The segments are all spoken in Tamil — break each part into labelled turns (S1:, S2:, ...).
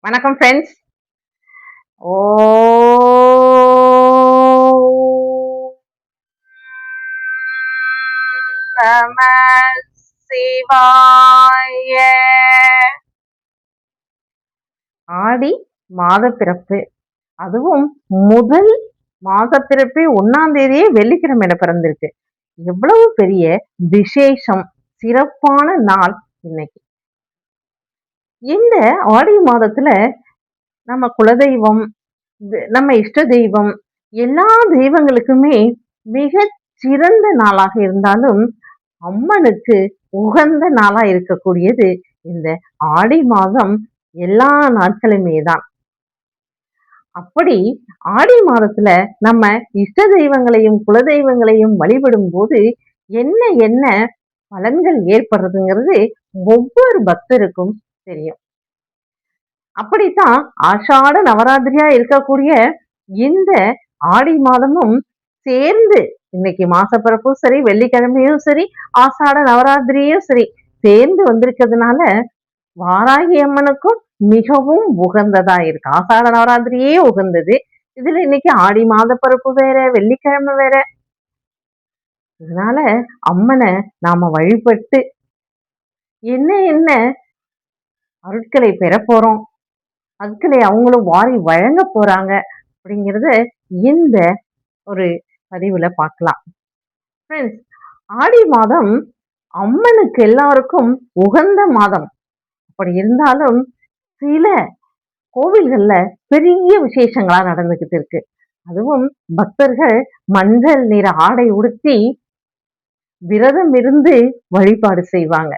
S1: வணக்கம் ஃப்ரெண்ட்ஸ். ஓ நம சிவாய. ஆடி மாத பிறப்பு, அதுவும் முதல் மாத பிறப்பே 1ஆம் தேதியே வெள்ளிக்கிழமையில பிறந்திருக்கு. எவ்வளவு பெரிய விசேஷம், சிறப்பான நாள் இன்னைக்கு. இந்த ஆடி மாதத்துல நம்ம குலதெய்வம், நம்ம இஷ்ட தெய்வம், எல்லா தெய்வங்களுக்குமே மிக சிறந்த நாளாக இருந்தாலும் அம்மனுக்கு உகந்த நாளா இருக்கக்கூடியது இந்த ஆடி மாதம் எல்லா நாட்களுமே தான். அப்படி ஆடி மாதத்துல நம்ம இஷ்ட தெய்வங்களையும் குலதெய்வங்களையும் வழிபடும் போது என்ன என்ன பலன்கள் ஏற்படுறதுங்கிறது ஒவ்வொரு பக்தருக்கும் தெரியும். அப்படித்தான் ஆஷாட நவராத்திரியா இருக்கக்கூடிய இந்த ஆடி மாதமும் சேர்ந்து இன்னைக்கு மாசப்பிறப்பும் சரி, வெள்ளிக்கிழமையும் சரி, ஆஷாட நவராத்திரியும் சரி சேர்ந்து வந்திருக்கிறதுனால வாராகி அம்மனுக்கும் மிகவும் உகந்ததா இருக்கு. ஆஷாட நவராத்திரியே உகந்தது. இதுல இன்னைக்கு ஆடி மாத பிறப்பு வேற, வெள்ளிக்கிழமை வேற. இதனால அம்மனை நாம வழிபட்டு என்ன என்ன அருட்களை பெற போறோம், அதுக்களை அவங்களும் வாரி வழங்க போறாங்க அப்படிங்கிறத இந்த ஒரு பதிவுல பார்க்கலாம். ஃப்ரெண்ட்ஸ், ஆடி மாதம் அம்மனுக்கு எல்லாருக்கும் உகந்த மாதம். அப்படி இருந்தாலும் சில கோவில்கள்ல பெரிய விசேஷங்களா நடந்துகிட்டு இருக்கு. அதுவும் பக்தர்கள் மஞ்சள் நிற ஆடை உடுத்தி விரதம் இருந்து வழிபாடு செய்வாங்க.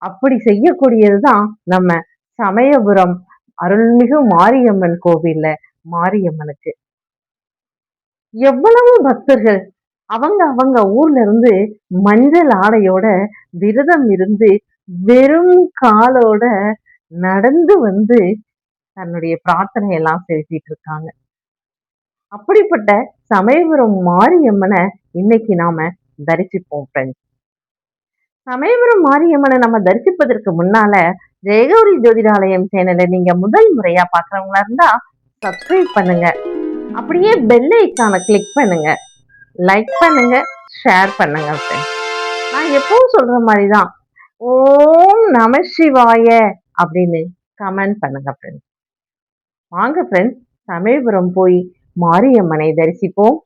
S1: அப்படி செய்யக்கூடியதுதான் நம்ம சமயபுரம் அருள்மிகு மாரியம்மன் கோவில்ல மாரியம்மனுக்கு. எவ்வளவு பக்தர்கள் அவங்க அவங்க ஊர்ல இருந்து மஞ்சள் ஆடையோட விரதம் இருந்து வெறும் காலோட நடந்து வந்து தன்னுடைய பிரார்த்தனை எல்லாம் செலுத்திட்டு இருக்காங்க. அப்படிப்பட்ட சமயபுரம் மாரியம்மனை இன்னைக்கு நாம தரிசிப்போம் ஃப்ரெண்ட்ஸ். சமயபுரம் மாரியம்மனை நம்ம தரிசிப்பதற்கு முன்னால ஜெயகௌரி ஜோதிடாலயம் சேனலை நீங்க முதல் முறையா பாக்குறவங்களா இருந்தா சப்ஸ்கிரைப் பண்ணுங்க, அப்படியே பெல் ஐக்கானை கிளிக் பண்ணுங்க, லைக் பண்ணுங்க, ஷேர் பண்ணுங்க ஃப்ரெண்ட்ஸ். நான் எப்பவும் சொல்ற மாதிரிதான் ஓம் நம சிவாய அப்படின்னு கமெண்ட் பண்ணுங்க ஃப்ரெண்ட்ஸ். வாங்க ஃப்ரெண்ட்ஸ், சமயபுரம் போய் மாரியம்மனை தரிசிப்போம்.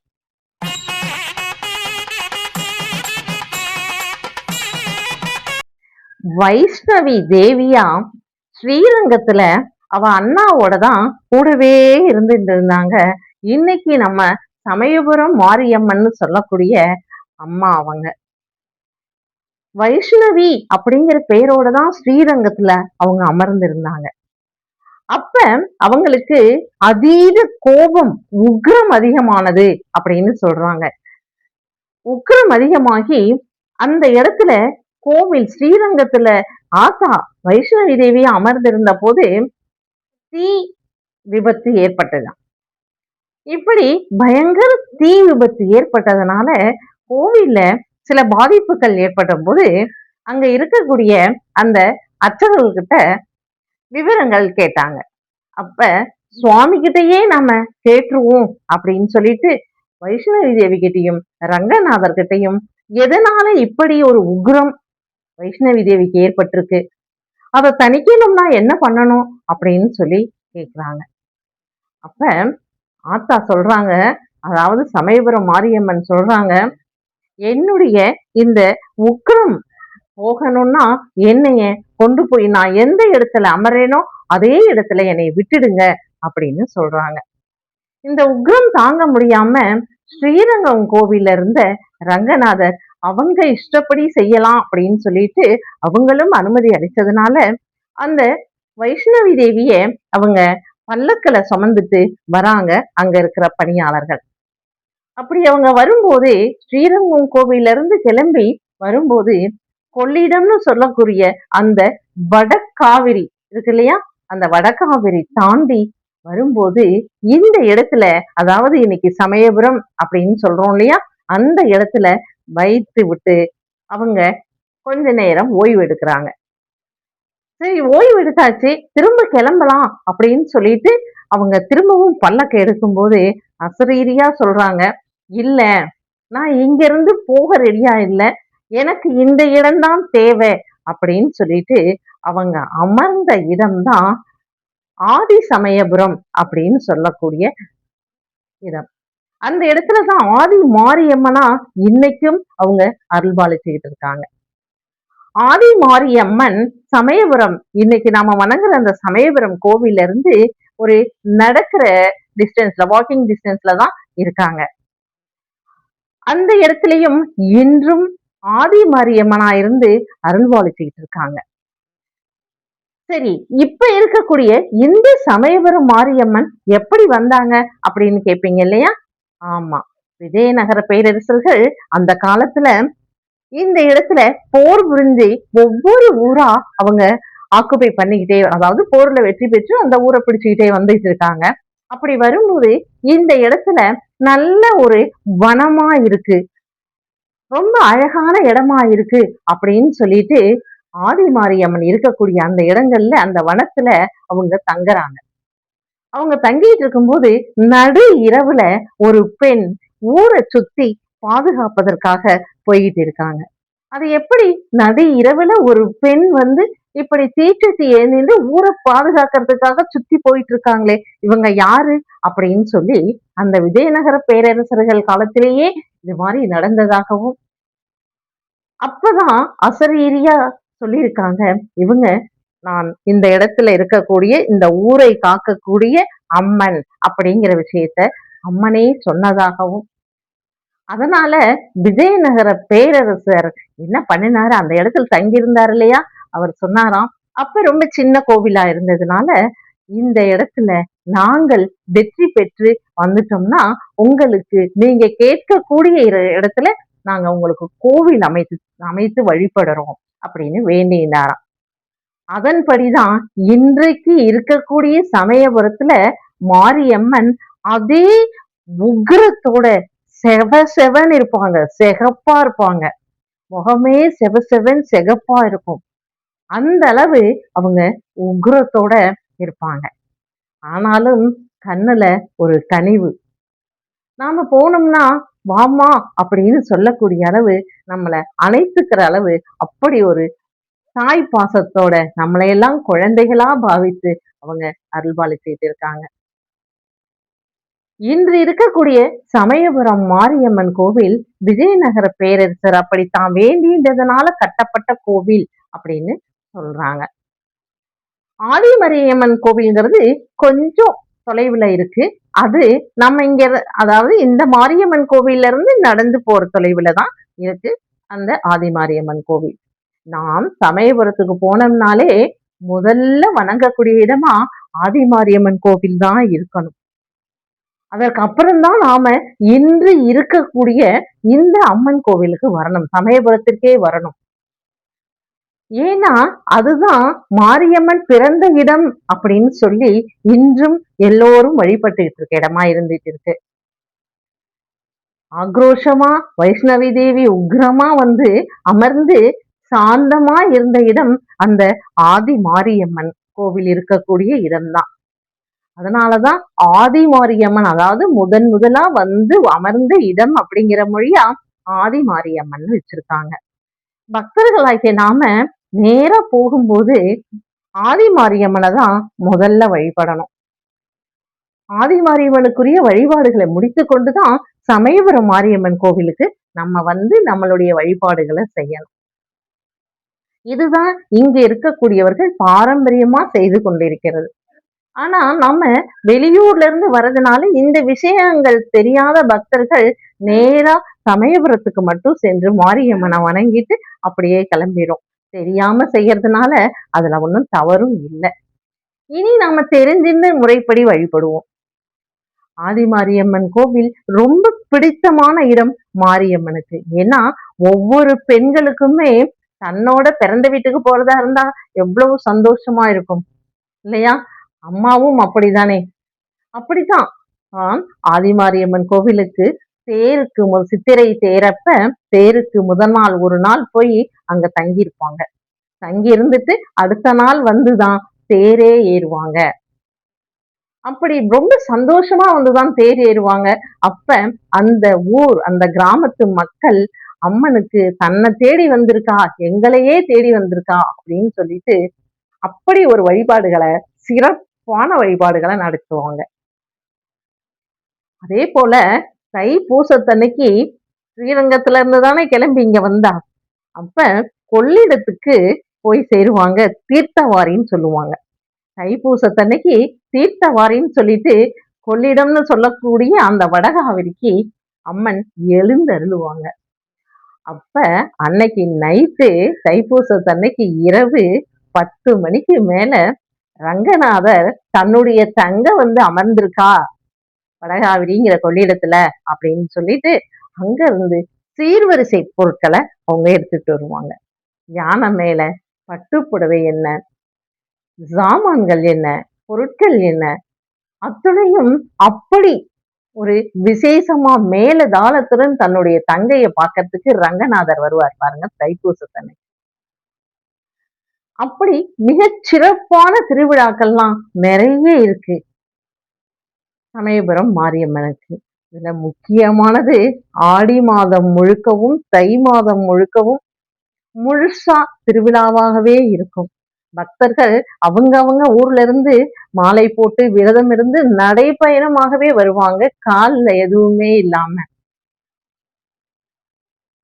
S1: வைஷ்ணவி தேவியா ஸ்ரீரங்கத்துல அவ அண்ணாவோட தான் கூடவே இருந்துட்டு இருந்தாங்க. இன்னைக்கு நம்ம சமயபுரம் மாரியம்மன் சொல்லக்கூடிய அம்மா அவங்க வைஷ்ணவி அப்படிங்கிற பேரோட தான் ஸ்ரீரங்கத்துல அவங்க அமர்ந்திருந்தாங்க. அப்ப அவங்களுக்கு அதீத கோபம், உக்ரம் அதிகமானது அப்படின்னு சொல்றாங்க. உக்ரம் அதிகமாகி அந்த இடத்துல கோவில் ஸ்ரீரங்கத்துல ஆத்தா வைஷ்ணவி தேவி அமர்ந்திருந்த போது தீ விபத்து ஏற்பட்டதாம். இப்படி பயங்கர தீ விபத்து ஏற்பட்டதுனால கோவில்ல சில பாதிப்புகள் ஏற்பட்ட போது அங்க இருக்கக்கூடிய அந்த அர்ச்சகர்கிட்ட விவரங்கள் கேட்டாங்க. அப்ப சுவாமி கிட்டயே நாம கேட்டுருவோம் அப்படின்னு சொல்லிட்டு வைஷ்ணவி தேவி கிட்டையும் ரங்கநாதர் கிட்டையும் எதனால இப்படி ஒரு உக்ரம் வைஷ்ணவி தேவிக்கு ஏற்பட்டிருக்கு, அதை தணிக்கணும்னா என்ன பண்ணணும் அப்படின்னு சொல்லி கேக்குறாங்க. அப்ப ஆத்தா சொல்றாங்க, அதாவது சமயபுரம் மாரியம்மன் சொல்றாங்க, என்னுடைய இந்த உக்ரம் போகணும்னா என்னைய கொண்டு போய் நான் எந்த இடத்துல அமரேனோ அதே இடத்துல என்னை விட்டுடுங்க அப்படின்னு சொல்றாங்க. இந்த உக்ரம் தாங்க முடியாம ஸ்ரீரங்கம் கோவில்ல இருந்த ரங்கநாதர் அவங்க இஷ்டப்படி செய்யலாம் அப்படின்னு சொல்லிட்டு அவங்களும் அனுமதி அளித்ததுனால அந்த வைஷ்ணவி தேவிய அவங்க பல்லக்கில சுமந்துட்டு வராங்க அங்க இருக்கிற பணியாளர்கள். அப்படி அவங்க வரும்போதே ஸ்ரீரங்கம் கோவில்ல இருந்து கிளம்பி வரும்போது கொள்ளிடம்னு சொல்லக்கூடிய அந்த வடகாவிரி இருக்கு இல்லையா, அந்த வடகாவிரி தாண்டி வரும்போது இந்த இடத்துல, அதாவது இன்னைக்கு சமயபுரம் அப்படின்னு சொல்றோம் இல்லையா, அந்த இடத்துல வைத்து விட்டு அவங்க கொஞ்ச நேரம் ஓய்வு எடுக்கிறாங்க. சரி ஓய்வு எடுத்தாச்சு, திரும்ப கிளம்பலாம் அப்படின்னு சொல்லிட்டு அவங்க திரும்பவும் பல்லக்கு எடுக்கும்போது அசரீரியா சொல்றாங்க, "இல்ல, நான் இங்கிருந்து போக ரெடியா இல்ல. எனக்கு இந்த இடம் தான் தேவை." அப்படின்னு சொல்லிட்டு அவங்க அமர்ந்த இடம் தான் ஆதி சமயபுரம் அப்படின்னு சொல்லக்கூடிய இடம். அந்த இடத்துல தான் ஆதி மாரியம்மனா இன்னைக்கும் அவங்க அருள்பாலிச்சுக்கிட்டு இருக்காங்க. ஆதி மாரியம்மன் சமயபுரம் இன்னைக்கு நாம வணங்குற அந்த சமயபுரம் கோவில்ல இருந்து ஒரு நடக்கிற டிஸ்டன்ஸ்ல வாக்கிங் டிஸ்டன்ஸ்ல தான் இருக்காங்க. அந்த இடத்துலயும் இன்றும் ஆதி மாரியம்மனா இருந்து அருள்பாலிச்சுக்கிட்டு இருக்காங்க. சரி, இப்ப இருக்கக்கூடிய இந்த சமயபுரம் மாரியம்மன் எப்படி வந்தாங்க அப்படின்னு கேட்பீங்க இல்லையா? ஆமா. விஜயநகர பேரரசர்கள் அந்த காலத்துல இந்த இடத்துல போர் புரிஞ்சு ஒவ்வொரு ஊரா அவங்க ஆக்குபை பண்ணிக்கிட்டே அதாவது போர்ல வெற்றி பெற்று அந்த ஊரை பிடிச்சுக்கிட்டே வந்துட்டு இருக்காங்க. அப்படி வரும்போது இந்த இடத்துல நல்ல ஒரு வனமா இருக்கு. ரொம்ப அழகான இடமா இருக்கு அப்படின்னு சொல்லிட்டு ஆதி மாரியம்மன் இருக்கக்கூடிய அந்த இடங்கள்ல அந்த வனத்துல அவங்க தங்குறாங்க. அவங்க தங்கிட்டு இருக்கும்போது நடு இரவுல ஒரு பெண் ஊரை சுத்தி பாதுகாப்பதற்காக போயிட்டு இருக்காங்க. அது எப்படி நடு இரவுல ஒரு பெண் வந்து இப்படி தீச்சட்டி ஏந்திட்டு ஊரை பாதுகாக்கிறதுக்காக சுத்தி போயிட்டு இருக்காங்களே இவங்க யாரு அப்படின்னு சொல்லி அந்த விஜயநகர பேரரசர்கள் காலத்திலேயே இது மாதிரி நடந்ததாகவும் அப்பதான் அசரீரியா சொல்லியிருக்காங்க இவங்க நான் இந்த இடத்துல இருக்கக்கூடிய இந்த ஊரை காக்கக்கூடிய அம்மன் அப்படிங்கிற விஷயத்த அம்மனே சொன்னதாகவும் அதனால விஜயநகர பேரரசர் என்ன பண்ணினாரு அந்த இடத்துல தங்கியிருந்தார் இல்லையா அவர் சொன்னாராம் அப்ப ரொம்ப சின்ன கோவிலா இருந்ததுனால இந்த இடத்துல நாங்கள் வெற்றி பெற்று வந்துட்டோம்னா உங்களுக்கு நீங்க கேட்கக்கூடிய இடத்துல நாங்க உங்களுக்கு கோவில் அமைத்து அமைத்து வழிபடுறோம் அப்படின்னு வேண்டினாராம் அதன்படிதான் இன்றைக்கு இருக்கக்கூடிய சமயபுரத்துல மாரியம்மன் அதே உக்கிரத்தோட செவன்னு இருப்பாங்க சிகப்பா இருப்பாங்க முகமே சிகப்பா இருக்கும் அந்த அளவு அவங்க உக்ரத்தோட இருப்பாங்க ஆனாலும் கண்ணுல ஒரு கனிவு நாம போனோம்னா வாமா அப்படின்னு சொல்லக்கூடிய அளவு நம்மள அணைத்துக்கிற அளவு அப்படி ஒரு தாய் பாசத்தோட நம்மளையெல்லாம் குழந்தைகளா பாவித்து அவங்க அருள்பாலிச்சுட்டு இருக்காங்க இன்று இருக்கக்கூடிய சமயபுரம் மாரியம்மன் கோவில் விஜயநகர பேரரசர் அப்படி தான் வேண்டியதுனால கட்டப்பட்ட கோவில் அப்படின்னு சொல்றாங்க ஆதிமரியம்மன் கோவில்ங்கிறது கொஞ்சம் தொலைவுல இருக்கு அது நம்ம இங்க அதாவது இந்த மாரியம்மன் கோவில்ல இருந்து நடந்து போற தொலைவுல தான் இருக்கு அந்த ஆதிமாரியம்மன் கோவில் நாம் சமயபுரத்துக்கு போனோம்னாலே முதல்ல வணங்கக்கூடிய இடமா ஆதிமாரியம்மன் கோவில் தான் இருக்கணும் அதற்கு அப்புறம்தான் நாம இன்று இருக்கக்கூடிய இந்த அம்மன் கோவிலுக்கு வரணும் சமயபுரத்திற்கே வரணும் ஏன்னா அதுதான் மாரியம்மன் பிறந்த இடம் அப்படின்னு சொல்லி இன்றும் எல்லோரும் வழிபட்டுக்கிட்டு இருக்க இடமா இருந்துட்டு இருக்கு ஆக்ரோஷமா வைஷ்ணவி தேவி உக்ரமா வந்து அமர்ந்து சாந்தமா இருந்த இடம் அந்த ஆதி மாரியம்மன் கோவில் இருக்கக்கூடிய இடம்தான் அதனாலதான் ஆதி மாரியம்மன் அதாவது முதலா வந்து அமர்ந்த இடம் அப்படிங்கிற மொழியா ஆதி மாரியம்மன் வச்சிருக்காங்க பக்தர்களாகிய நாம நேரா போகும்போது ஆதி மாரியம்மனை தான் முதல்ல வழிபடணும் ஆதி மாரியம்மனுக்குரிய வழிபாடுகளை முடித்து கொண்டுதான் சமயபுரம் மாரியம்மன் கோவிலுக்கு நம்ம வந்து நம்மளுடைய வழிபாடுகளை செய்யணும் இதுதான் இங்க இருக்கக்கூடியவர்கள் பாரம்பரியமா செய்து கொண்டிருக்கிறது ஆனா நம்ம வெளியூர்ல இருந்து வர்றதுனால இந்த விஷயங்கள் தெரியாத பக்தர்கள் நேரா சமயபுரத்துக்கு மட்டும் சென்று மாரியம்மனை வணங்கிட்டு அப்படியே கிளம்பிடும் தெரியாம செய்யறதுனால அதுல ஒன்றும் தவறும் இல்லை இனி நாம தெரிஞ்சிருந்து முறைப்படி வழிபடுவோம் ஆதி மாரியம்மன் கோவில் ரொம்ப பிடித்தமான இடம் மாரியம்மனுக்கு ஏன்னா ஒவ்வொரு பெண்களுக்குமே தன்னோட பிறந்த வீட்டுக்கு போறதா இருந்தா எவ்வளவு சந்தோஷமா இருக்கும் இல்லையா அம்மாவும் அப்படிதானே அப்படித்தான் ஆதிமாரியம்மன் கோவிலுக்கு தேருக்கு சித்திரை தேரப்ப தேருக்கு முதல் நாள் ஒரு நாள் போய் அங்க தங்கியிருப்பாங்க தங்கி இருந்துட்டு அடுத்த நாள் வந்துதான் தேரே ஏறுவாங்க. அப்படி ரொம்ப சந்தோஷமா வந்துதான் தேர் ஏறுவாங்க. அப்ப அந்த அந்த கிராமத்து மக்கள் அம்மனுக்கு தன்னை தேடி வந்திருக்கா, எங்களையே தேடி வந்திருக்கா அப்படின்னு சொல்லிட்டு அப்படி ஒரு வழிபாடுகள சிறப்பான வழிபாடுகள நடத்துவாங்க. அதே போல தைப்பூசத்தன்னைக்கு ஸ்ரீரங்கத்துல இருந்து தானே கிளம்பி இங்க வந்தா. அப்ப கொள்ளிடத்துக்கு போய் சேருவாங்க. தீர்த்தவாரின்னு சொல்லுவாங்க. தைப்பூசத்தன்னைக்கு தீர்த்தவாரின்னு சொல்லிட்டு கொள்ளிடம்னு சொல்லக்கூடிய அந்த வடகாவிரிக்கு அம்மன் எழுந்தருளுவாங்க. அப்ப அன்னைக்கு நைட்டு தைப்பூசத்தன்னைக்கு இரவு 10 மணிக்கு மேல ரங்கநாதர் தன்னுடைய தங்க வந்து அமர்ந்திருக்கா வடகாவிரிங்கிற கொள்ளிடத்துல அப்படின்னு சொல்லிட்டு அங்க இருந்து சீர்வரிசை பொருட்களை அவங்க எடுத்துட்டு வருவாங்க. யானை மேல பட்டுப்புடவை என்ன, சாமான்கள் என்ன, பொருட்கள் என்ன, அத்துணையும் அப்படி ஒரு விசேஷமா மேலதாளத்துடன் தன்னுடைய தங்கைய பார்க்கறதுக்கு ரங்கநாதர் வருவார் பாருங்க தைப்பூசத்தன்னைக்கு. அப்படி மிகச் சிறப்பான திருவிழாக்கள்லாம் நிறைய இருக்கு சமயபுரம் மாரியம்மனுக்கு. இதுல முக்கியமானது ஆடி மாதம் முழுக்கவும், தை மாதம் முழுக்கவும் முழுசா திருவிழாவாகவே இருக்கும். பக்தர்கள் அவங்க ஊர்ல இருந்து மாலை போட்டு விரதம் இருந்து நடைப்பயணமாகவே வருவாங்க. கால்ல எதுவுமே இல்லாம.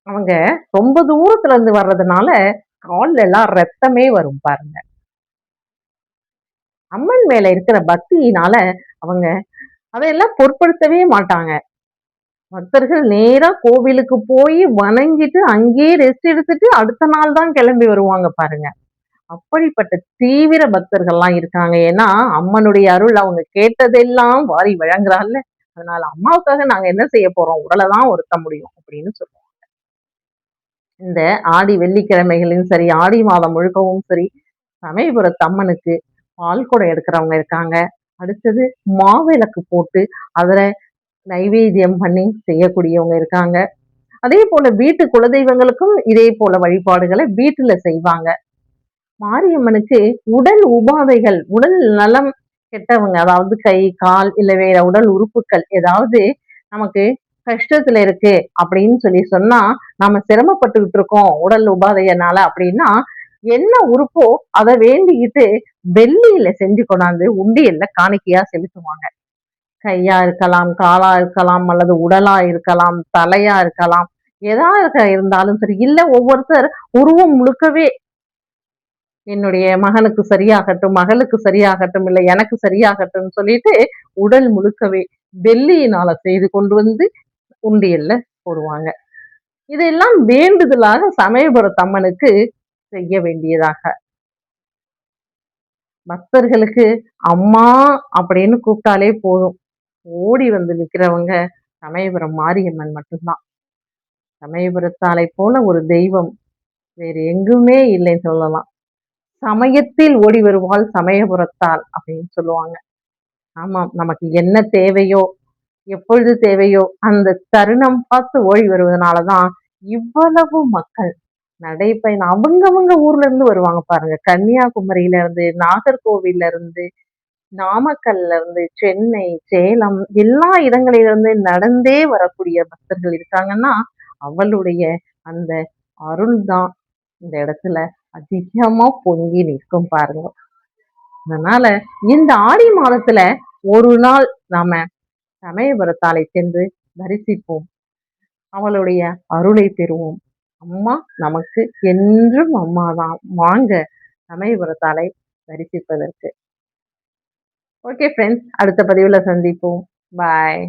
S1: அவங்க ரொம்ப தூரத்துல இருந்து வர்றதுனால கால்ல எல்லாம் ரத்தமே வரும் பாருங்க. அம்மன் மேல இருக்கிற பக்தியினால அவங்க அதையெல்லாம் பொருட்படுத்தவே மாட்டாங்க. பக்தர்கள் நேரா கோவிலுக்கு போய் வணங்கிட்டு அங்கேயே ரெஸ்ட் எடுத்துட்டு அடுத்த நாள் தான் கிளம்பி வருவாங்க பாருங்க. அப்படிப்பட்ட தீவிர பக்தர்கள்லாம் இருக்காங்க. ஏன்னா, அம்மனுடைய அருள் அவங்க கேட்டதெல்லாம் வாரி வழங்குறாள்ல. அதனால அம்மாவுக்காக நாங்க என்ன செய்ய போறோம்? உடல தான் வருத்த முடியும் அப்படின்னு சொல்லுவோம். இந்த ஆடி வெள்ளிக்கிழமைகளையும் சரி, ஆடி மாதம் முழுக்கவும் சரி, சமயபுரத்து அம்மனுக்கு பால் குடம் எடுக்கிறவங்க இருக்காங்க. அடுத்தது மாவிளக்கு போட்டு அதுல நைவேத்தியம் பண்ணி செய்யக்கூடியவங்க இருக்காங்க. அதே போல வீட்டு குலதெய்வங்களுக்கும் இதே போல வழிபாடுகளை வீட்டுல செய்வாங்க. மாரியம்மனுக்கு உடல் உபாதைகள், உடல் நலம் கெட்டவங்க, அதாவது கை, கால் இல்ல வேற உடல் உறுப்புகள் ஏதாவது நமக்கு கஷ்டத்துல இருக்கு அப்படின்னு சொல்லி சொன்னா, நாம சிரமப்பட்டுக்கிட்டு இருக்கோம் உடல் உபாதையினால அப்படின்னா, என்ன உறுப்போ அதை வேண்டிக்கிட்டு வெள்ளியில செஞ்சு கொண்டாந்து உண்டியல்ல காணிக்கையா செலுத்துவாங்க. கையா இருக்கலாம், காலா இருக்கலாம், அல்லது உடலா இருக்கலாம், தலையா இருக்கலாம். எதா இருந்தாலும் சரி. இல்ல ஒவ்வொருத்தர் உருவம் முழுக்கவே என்னுடைய மகனுக்கு சரியாகட்டும், மகளுக்கு சரியாகட்டும், இல்ல எனக்கு சரியாகட்டும்னு சொல்லிட்டு உடல் முழுக்கவே வெள்ளியினால செய்து கொண்டு வந்து உண்டியல்ல போடுவாங்க. இதெல்லாம் வேண்டுதலாக சமயபுரத்து அம்மனுக்கு செய்ய வேண்டியதாக. பக்தர்களுக்கு அம்மா அப்படின்னு கூப்பிட்டாலே போதும். ஓடி வந்து நிக்கிறவங்க சமயபுரம் மாரியம்மன் மட்டும்தான். சமயபுரத்தாலை போல ஒரு தெய்வம் வேறு எங்குமே இல்லைன்னு சொல்லலாம். சமயத்தில் ஓடி வருவாள் சமயபுரத்தாள் அப்படின்னு சொல்லுவாங்க. ஆமாம், நமக்கு என்ன தேவையோ, எப்பொழுது தேவையோ அந்த தருணம் பார்த்து ஓடி வருவதனாலதான் இவ்வளவு மக்கள் நடைப்பயணம் அவங்கவங்க ஊர்ல இருந்து வருவாங்க பாருங்க. கன்னியாகுமரியில இருந்து, நாகர்கோவில்ல இருந்து, நாமக்கல்ல இருந்து, சென்னை, சேலம் எல்லா இடங்களிலிருந்து நடந்தே வரக்கூடிய பக்தர்கள் இருக்காங்கன்னா, அவளுடைய அந்த அருள் தான் இந்த இடத்துல அதிகமா பொங்கி நிற்கும் பாருங்க. அதனால இந்த ஆடி மாதத்துல ஒரு நாள் நாம சமயபுரத்தாலை சென்று தரிசிப்போம். அவளுடைய அருளை பெறுவோம். அம்மா நமக்கு என்றும் அம்மாதான். வாங்க சமயபுரத்தாலை தரிசிப்பதற்கு. ஓகே ஃப்ரெண்ட்ஸ், அடுத்த பதிவுல சந்திப்போம். பாய்.